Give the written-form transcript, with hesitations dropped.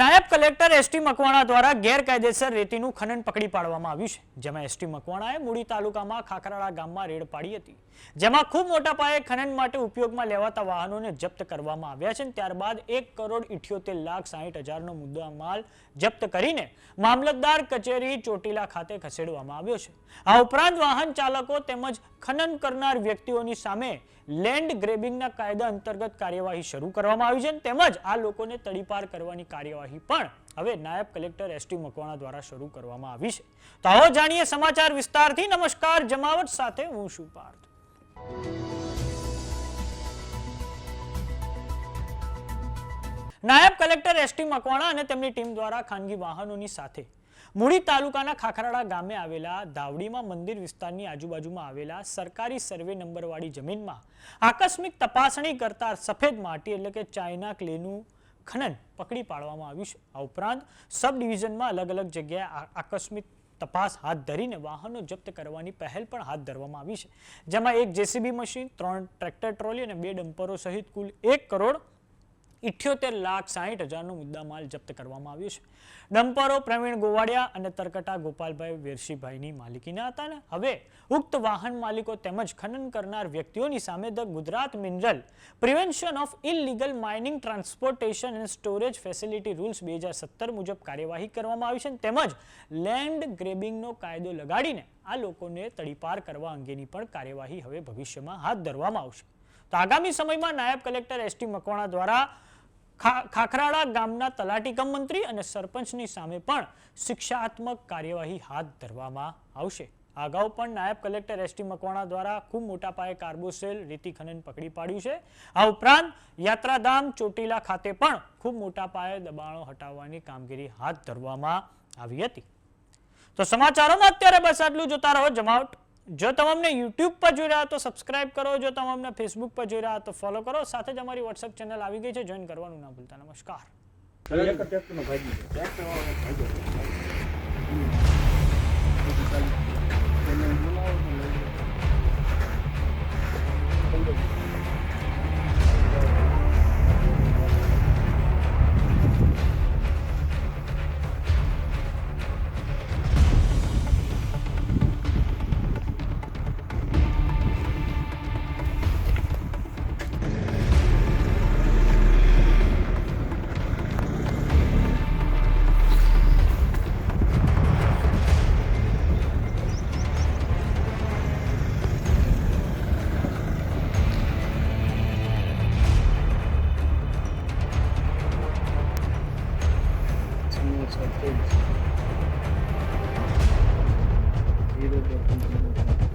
નાયબ collector ST Makwana દ્વારા ગેરકાયદેસર રેતીનું ખનન પકડી પાડવામાં આવ્યું છે, જેમાં એસટી મકવાણાએ મૂડી તાલુકામાં ખાખરાળા ગામમાં રેડ પાડી હતી, જેમાં ખૂબ મોટા પાયે ખનન માટે ઉપયોગમાં લેવાતા વાહનોને જપ્ત કરવામાં આવ્યા છે. ત્યારબાદ 1,78,60,000નો મુદ્દામાલ જપ્ત કરીને મામલતદાર કચેરી ચોટીલા ખાતે ખસેડવામાં આવ્યો છે. આ ઉપરાંત વાહન ચાલકો તેમજ ખનન કરનાર વ્યક્તિઓની સામે લેન્ડ ગ્રેબિંગના કાયદા અંતર્ગત કાર્યવાહી શરૂ કરવામાં આવી છે, તેમજ આ લોકોને તડીપાર કરવાની કાર્યવાહી પણ હવે નાયબ કલેક્ટર એસટી મકવાણા દ્વારા શરૂ કરવામાં આવી છે. તો આવો જાણીએ સમાચાર વિસ્તારથી. નમસ્કાર, જમાવટ સાથે હું છું પાર્થ. નાયબ કલેક્ટર એસટી મકવાણા અને તેમની ટીમ દ્વારા ખાનગી વાહનોની સાથે મૂડી તાલુકાના ખાખરાળા ગામે આવેલા ધાવડીમાં મંદિર વિસ્તારની આજુબાજુમાં આવેલા સરકારી સર્વે નંબરવાળી જમીનમાં આકસ્મિક તપાસણી કરતા સફેદ માટી એટલે કે ચાઇના ક્લેનું ખનન પકડી પાડવામાં આવ્યું છે. આ ઉપરાંત સબ ડિવિઝનમાં અલગ અલગ જગ્યાએ આકસ્મિક તપાસ હાથ ધરીને વાહનો જપ્ત કરવાની પહેલ પણ હાથ ધરવામાં આવી છે, જેમાં એક જેસીબી મશીન, 3 ટ્રેક્ટર ટ્રોલી અને 2 ડમ્પરો સહિત કુલ 1,78,60,000નો મુદ્દામાલ જપ્ત કરવામાં આવ્યો છે. ડમ્પરો પ્રવીણ ગોવાડિયા અને તરકટા ગોપાલભાઈ વેરશીભાઈની માલિકીના હતા અને હવે ઉક્ત વાહન માલિકો તેમજ ખનન કરનાર વ્યક્તિઓની સામે the Gujarat mineral prevention of illegal mining transportation and storage facility rules 2017 મુજબ કાર્યવાહી કરવામાં આવી છે, તેમજ લેન્ડ ગ્રેબિંગનો કાયદો લગાડીને આ લોકોને તડીપાર કરવા અંગેની પણ કાર્યવાહી હવે ભવિષ્યમાં હાથ ધરવામાં આવશે. તો આગામી સમયમાં નાયબ કલેક્ટર એસટી મકવાણા દ્વારા ખાખરાળા ગામના તલાટી કમ મંત્રી અને સરપંચની સામે પણ શિક્ષાત્મક કાર્યવાહી હાથ ધરવામાં આવશે. અગાઉ પણ નાયબ કલેક્ટર એસટી મકવાણા દ્વારા ખૂબ મોટા પાયે કાર્બોસેલ રેતી ખનન પકડી પાડ્યું છે. આ ઉપરાંત યાત્રાધામ ચોટીલા ખાતે પણ ખૂબ મોટા પાયે દબાણો હટાવવાની કામગીરી હાથ ધરવામાં આવી હતી. તો સમાચારોમાં અત્યારે બસ આટલું. જોતા રહો જમાવટ. જો તમે અમને YouTube પર જોઈ રહ્યા તો સબસ્ક્રાઇબ કરો, જો તમે અમને Facebook પર જોઈ રહ્યા તો ફોલો કરો, સાથે જ અમારી WhatsApp ચેનલ આવી ગઈ છે, જોઈન કરવાનું ના ભૂલતા. નમસ્કાર. Zero